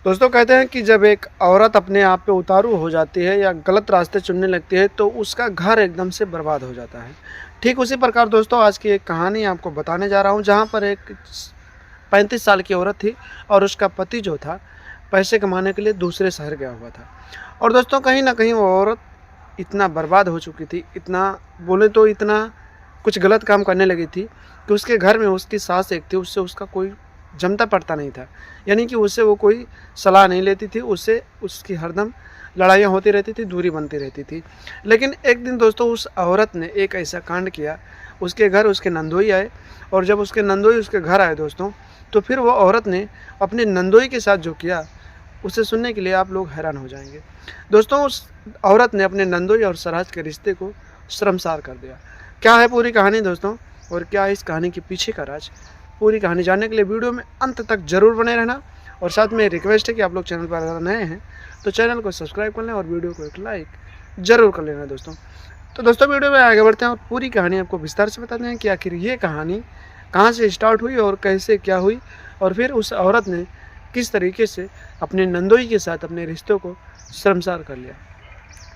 दोस्तों कहते हैं कि जब एक औरत अपने आप पे उतारू हो जाती है या गलत रास्ते चुनने लगती है तो उसका घर एकदम से बर्बाद हो जाता है। ठीक उसी प्रकार दोस्तों आज की एक कहानी आपको बताने जा रहा हूँ, जहाँ पर एक 35 साल की औरत थी और उसका पति जो था पैसे कमाने के लिए दूसरे शहर गया हुआ था। और दोस्तों कहीं ना कहीं वो औरत इतना बर्बाद हो चुकी थी, इतना बोले तो इतना कुछ गलत काम करने लगी थी कि उसके घर में उसकी सास एक थी, उससे उसका कोई जमता पड़ता नहीं था। यानी कि उससे वो कोई सलाह नहीं लेती थी, उससे उसकी हरदम लड़ाइयाँ होती रहती थी, दूरी बनती रहती थी। लेकिन एक दिन दोस्तों उस औरत ने एक ऐसा कांड किया, उसके घर उसके नंदोई आए। और जब उसके नंदोई उसके घर आए दोस्तों, तो फिर वो औरत ने अपने नंदोई के साथ जो किया उसे सुनने के लिए आप लोग हैरान हो जाएंगे। दोस्तों उस औरत ने अपने नंदोई और सराज के रिश्ते को शर्मसार कर दिया। क्या है पूरी कहानी दोस्तों, और क्या है इस कहानी के पीछे का राज, पूरी कहानी जानने के लिए वीडियो में अंत तक जरूर बने रहना। और साथ में रिक्वेस्ट है कि आप लोग चैनल पर अगर नए हैं तो चैनल को सब्सक्राइब कर लें और वीडियो को एक लाइक ज़रूर कर लेना दोस्तों। तो दोस्तों वीडियो में आगे बढ़ते हैं और पूरी कहानी आपको विस्तार से बताते हैं कि आखिर ये कहानी कहाँ से स्टार्ट हुई और कैसे क्या हुई, और फिर उस औरत ने किस तरीके से अपने नंदोई के साथ अपने रिश्तों को शर्मसार कर लिया।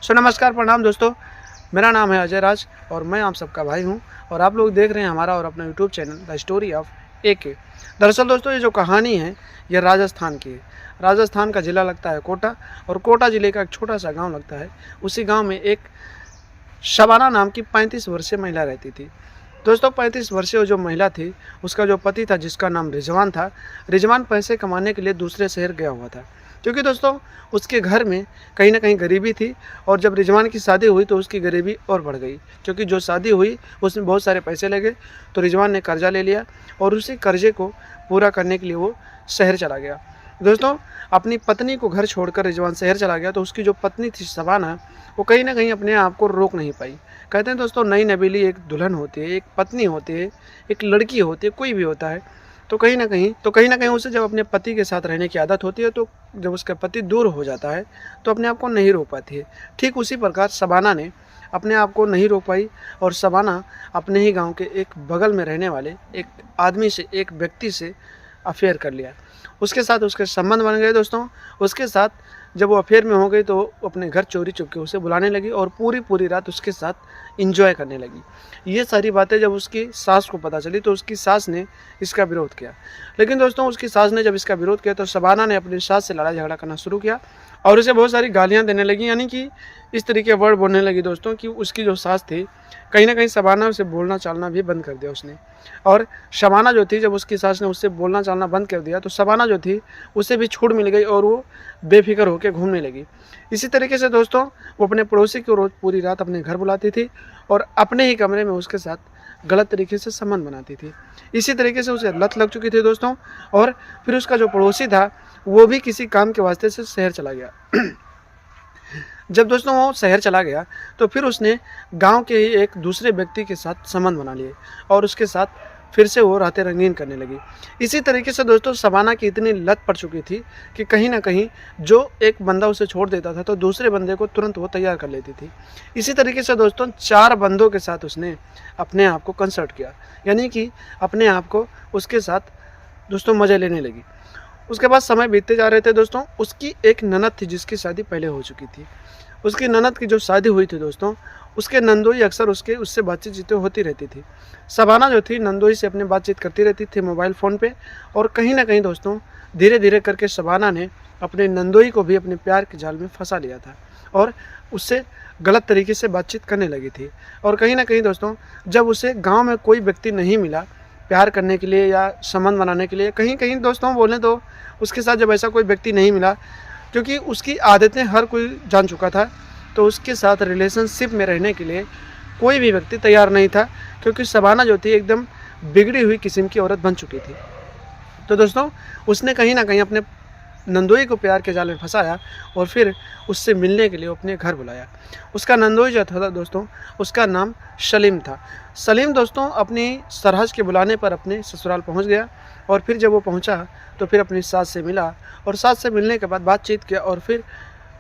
सो नमस्कार, प्रणाम दोस्तों, मेरा नाम है अजय राज और मैं आप सबका भाई हूं, और आप लोग देख रहे हैं हमारा और अपना YouTube channel the story of AK। दरअसल दोस्तों ये जो कहानी है ये राजस्थान की है। राजस्थान का ज़िला लगता है कोटा, और कोटा ज़िले का एक छोटा सा गांव लगता है। उसी गांव में एक शबाना नाम की 35 वर्षीय महिला रहती थी। दोस्तों 35 वर्षीय जो महिला थी, उसका जो पति था जिसका नाम रिजवान था, रिजवान पैसे कमाने के लिए दूसरे शहर गया हुआ था। क्योंकि दोस्तों उसके घर में कहीं ना कहीं गरीबी थी, और जब रिजवान की शादी हुई तो उसकी गरीबी और बढ़ गई। क्योंकि जो शादी हुई उसमें बहुत सारे पैसे लगे, तो रिजवान ने कर्जा ले लिया और उसी कर्जे को पूरा करने के लिए वो शहर चला गया। दोस्तों अपनी पत्नी को घर छोड़कर रिजवान शहर चला गया, तो उसकी जो पत्नी थी शबाना, वो कहीं ना कहीं अपने आप को रोक नहीं पाई। कहते हैं दोस्तों नई नवेली एक दुल्हन होती है, एक पत्नी होती है, एक लड़की होती है, कोई भी होता है, तो कहीं ना कहीं उसे जब अपने पति के साथ रहने की आदत होती है, तो जब उसका पति दूर हो जाता है तो अपने आप को नहीं रोक पाती है। ठीक उसी प्रकार शबाना ने अपने आप को नहीं रोक पाई, और शबाना अपने ही गांव के एक बगल में रहने वाले एक आदमी से, एक व्यक्ति से अफेयर कर लिया। उसके साथ उसके संबंध बन गए दोस्तों। उसके साथ जब वो अफेयर में हो गई तो अपने घर चोरी चुपके उसे बुलाने लगी और पूरी पूरी रात उसके साथ इंजॉय करने लगी। ये सारी बातें जब उसकी सास को पता चली तो उसकी सास ने इसका विरोध किया। लेकिन दोस्तों उसकी सास ने जब इसका विरोध किया तो शबाना ने अपनी सास से लड़ाई झगड़ा करना शुरू किया और उसे बहुत सारी गालियाँ देने लगी। यानी कि इस तरीके वर्ड बोलने लगी दोस्तों कि उसकी जो सास थी कहीं ना कहीं शबाना से बोलना चालना भी बंद कर दिया उसने। और शबाना जो थी, जब उसकी सास ने उससे बोलना चालना बंद कर दिया तो शबाना जो थी उसे भी छूट मिल गई और वो बेफिक्र होकर घूमने लगी। इसी तरीके से दोस्तों वो अपने पड़ोसी को रोज़ पूरी रात अपने घर बुलाती थी और अपने ही कमरे में उसके साथ गलत तरीके से संबंध बनाती थी। इसी तरीके से उसे लत लग चुकी थी दोस्तों। और फिर उसका जो पड़ोसी था वो भी किसी काम के वास्ते से शहर चला गया। जब दोस्तों वो शहर चला गया तो फिर उसने गांव के ही एक दूसरे व्यक्ति के साथ संबंध बना लिए और उसके साथ फिर से वो रातें रंगीन करने लगी। इसी तरीके से दोस्तों शबाना की इतनी लत पड़ चुकी थी कि कहीं ना कहीं जो एक बंदा उसे छोड़ देता था तो दूसरे बंदे को तुरंत वो तैयार कर लेती थी। इसी तरीके से दोस्तों 4 बंदों के साथ उसने अपने आप को कंसर्ट किया, यानी कि अपने आप को उसके साथ दोस्तों मज़े लेने लगी। उसके बाद समय बीतते जा रहे थे दोस्तों। उसकी एक ननद थी जिसकी शादी पहले हो चुकी थी। उसकी ननद की जो शादी हुई थी दोस्तों, उसके नंदोई अक्सर उससे बातचीत होती रहती थी। शबाना जो थी नंदोई से अपनी बातचीत करती रहती थी मोबाइल फ़ोन पे। और कहीं ना कहीं दोस्तों धीरे धीरे करके शबाना ने अपने नंदोई को भी अपने प्यार के जाल में फंसा लिया था और उससे गलत तरीके से बातचीत करने लगी थी। और कहीं ना कहीं दोस्तों जब उसे गाँव में कोई व्यक्ति नहीं मिला प्यार करने के लिए या संबंध बनाने के लिए, कहीं कहीं दोस्तों बोलें तो उसके साथ जब ऐसा कोई व्यक्ति नहीं मिला, क्योंकि उसकी आदतें हर कोई जान चुका था, तो उसके साथ रिलेशनशिप में रहने के लिए कोई भी व्यक्ति तैयार नहीं था, क्योंकि शबाना जो थी एकदम बिगड़ी हुई किस्म की औरत बन चुकी थी। तो दोस्तों उसने कहीं ना कहीं अपने नंदोई को प्यार के जाल में फंसाया और फिर उससे मिलने के लिए अपने घर बुलाया। उसका नंदोई जो था दोस्तों उसका नाम सलीम था। सलीम दोस्तों अपनी सरहज के बुलाने पर अपने ससुराल पहुंच गया और फिर जब वो पहुंचा तो फिर अपनी सास से मिला और सास से मिलने के बाद बातचीत किया और फिर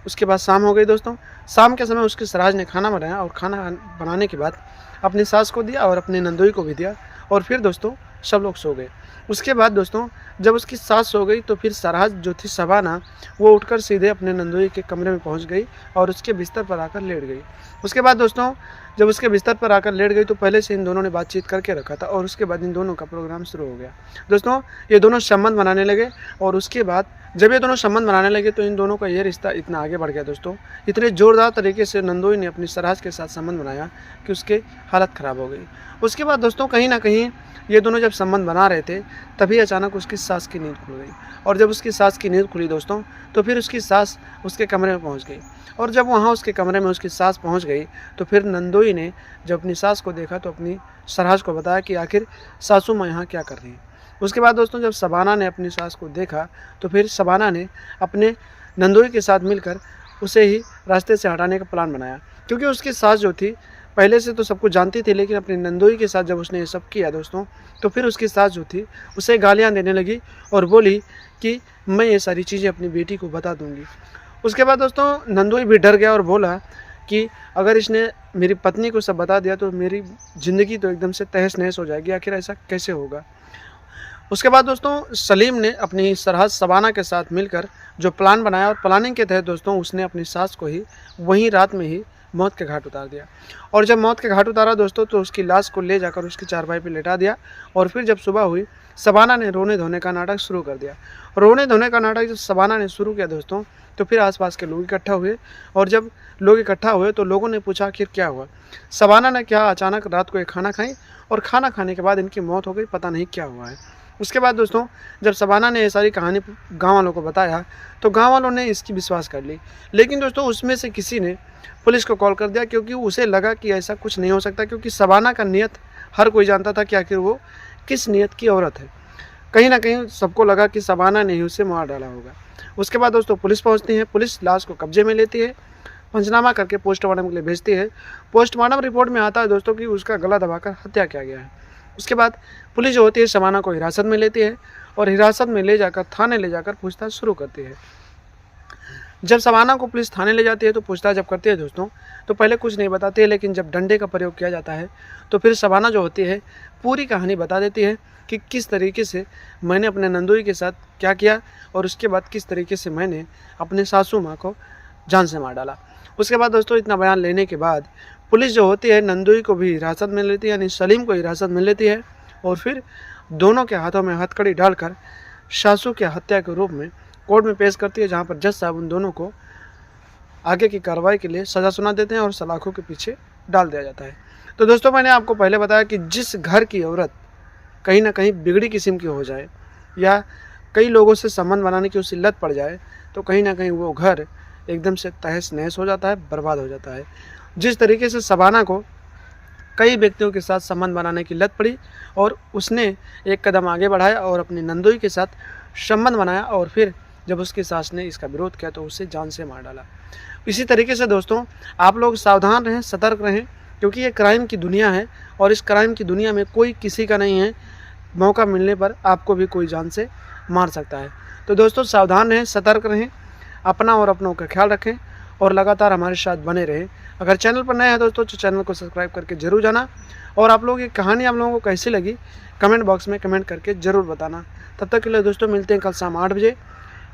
उसके बाद शाम हो गई दोस्तों। शाम के समय उसकी सरहज ने खाना बनाया और खाना बनाने के बाद अपनी सास को दिया और अपने नंदोई को भी दिया और फिर दोस्तों सब लोग सो गए। उसके बाद दोस्तों जब उसकी सास सो गई तो फिर सरहज जो थी शबाना वो उठकर सीधे अपने नंदोई के कमरे में पहुंच गई और उसके बिस्तर पर आकर लेट गई। उसके बाद दोस्तों जब उसके बिस्तर पर आकर लेट गई तो पहले से इन दोनों ने बातचीत करके रखा था और उसके बाद इन दोनों का प्रोग्राम शुरू हो गया। दोस्तों ये दोनों संबंध बनाने लगे और उसके बाद जब ये दोनों संबंध बनाने लगे तो इन दोनों का ये रिश्ता इतना आगे बढ़ गया दोस्तों, इतने ज़ोरदार तरीके से नंदोई ने अपनी सरहज के साथ संबंध बनाया कि उसके हालत ख़राब हो गई। उसके बाद दोस्तों कहीं ना कहीं ये दोनों जब संबंध बना रहे थे तभी अचानक उसकी सास की नींद खुल गई और जब उसकी सास की नींद खुली दोस्तों तो फिर उसकी सास उसके कमरे में पहुंच गई और जब वहां उसके कमरे में उसकी सास पहुंच गई तो फिर नंदोई ने जब अपनी सास को देखा तो अपनी सरहज को बताया कि आखिर सासू माँ यहाँ क्या कर रही है। उसके बाद दोस्तों जब शबाना ने अपनी सास को देखा तो फिर शबाना ने अपने नंदोई के साथ मिलकर उसे ही रास्ते से हटाने का प्लान बनाया, क्योंकि उसकी सास जो थी पहले से तो सब कुछ जानती थी, लेकिन अपनी नंदोई के साथ जब उसने ये सब किया दोस्तों तो फिर उसकी सास जो थी उसे गालियाँ देने लगी और बोली कि मैं ये सारी चीज़ें अपनी बेटी को बता दूंगी। उसके बाद दोस्तों नंदोई भी डर गया और बोला कि अगर इसने मेरी पत्नी को सब बता दिया तो मेरी ज़िंदगी तो एकदम से तहस नहस हो जाएगी, आखिर ऐसा कैसे होगा। उसके बाद दोस्तों सलीम ने अपनी सरहद शबाना के साथ मिलकर जो प्लान बनाया और प्लानिंग के तहत दोस्तों उसने अपनी सास को ही वहीं रात में ही मौत के घाट उतार दिया। और जब मौत के घाट उतारा दोस्तों तो उसकी लाश को ले जाकर उसकी चारपाई पे लेटा दिया और फिर जब सुबह हुई शबाना ने रोने धोने का नाटक शुरू कर दिया। रोने धोने का नाटक जब शबाना ने शुरू किया दोस्तों तो फिर आसपास के लोग इकट्ठा हुए और जब लोग इकट्ठा हुए तो लोगों ने पूछा आखिर क्या हुआ। शबाना ने क्या अचानक रात को एक खाना खाई और खाना खाने के बाद इनकी मौत हो गई, पता नहीं क्या हुआ है। उसके बाद दोस्तों जब शबाना ने ये सारी कहानी गाँव वालों को बताया तो गाँव वालों ने इसकी विश्वास कर ली, लेकिन दोस्तों उसमें से किसी ने पुलिस को कॉल कर दिया क्योंकि उसे लगा कि ऐसा कुछ नहीं हो सकता, क्योंकि शबाना का नियत हर कोई जानता था कि आखिर वो किस नियत की औरत है। कहीं ना कहीं सबको लगा कि शबाना ने ही उसे मार डाला होगा। उसके बाद दोस्तों पुलिस पहुंचती है, पुलिस लाश को कब्जे में लेती है, पंचनामा करके पोस्टमार्टम के लिए भेजती है। पोस्टमार्टम रिपोर्ट में आता है दोस्तों कि उसका गला दबाकर हत्या किया गया है। उसके बाद पुलिस जो होती है शबाना को हिरासत में लेती है और हिरासत में ले जाकर थाने ले जाकर पूछताछ शुरू करती है। जब शबाना को पुलिस थाने ले जाती है तो पूछताछ जब करती है दोस्तों तो पहले कुछ नहीं बताती है, लेकिन जब डंडे का प्रयोग किया जाता है तो फिर शबाना जो होती है पूरी कहानी बता देती है कि किस तरीके से मैंने अपने नंदोई के साथ क्या किया और उसके बाद किस तरीके से मैंने अपने सासू माँ को जान से मार डाला। उसके बाद दोस्तों इतना बयान लेने के बाद पुलिस जो होती है नंदोई को भी हिरासत में लेती है, यानी सलीम को हिरासत में लेती है और फिर दोनों के हाथों में हथकड़ी डालकर सासू की हत्या के रूप में कोर्ट में पेश करती है, जहां पर जज साहब उन दोनों को आगे की कार्रवाई के लिए सज़ा सुना देते हैं और सलाखों के पीछे डाल दिया जाता है। तो दोस्तों मैंने आपको पहले बताया कि जिस घर की औरत कहीं ना कहीं बिगड़ी किस्म की हो जाए या कई लोगों से संबंध बनाने की उसे लत पड़ जाए तो कहीं ना कहीं वो घर एकदम से तहस नहस हो जाता है, बर्बाद हो जाता है। जिस तरीके से शबाना को कई व्यक्तियों के साथ संबंध बनाने की लत पड़ी और उसने एक कदम आगे बढ़ाया और अपनी नंदोई के साथ संबंध बनाया और फिर जब उसकी सास ने इसका विरोध किया तो उसे जान से मार डाला। इसी तरीके से दोस्तों आप लोग सावधान रहें, सतर्क रहें, क्योंकि ये क्राइम की दुनिया है और इस क्राइम की दुनिया में कोई किसी का नहीं है, मौका मिलने पर आपको भी कोई जान से मार सकता है। तो दोस्तों सावधान रहें, सतर्क रहें, अपना और अपनों का ख्याल रखें और लगातार हमारे साथ बने रहें। अगर चैनल पर नए हैं दोस्तों तो चैनल को सब्सक्राइब करके जरूर जाना और आप लोगों की कहानी आप लोगों को कैसी लगी कमेंट बॉक्स में कमेंट करके ज़रूर बताना। तब तक के लिए दोस्तों मिलते हैं कल शाम 8 बजे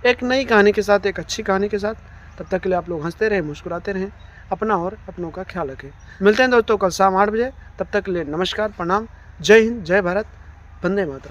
एक नई कहानी के साथ, एक अच्छी कहानी के साथ। तब तक के लिए आप लोग हंसते रहें, मुस्कुराते रहें, अपना और अपनों का ख्याल रखें। मिलते हैं दोस्तों कल शाम 8 बजे। तब तक के लिए नमस्कार, प्रणाम, जय हिंद, जय भारत, वंदे मातरम।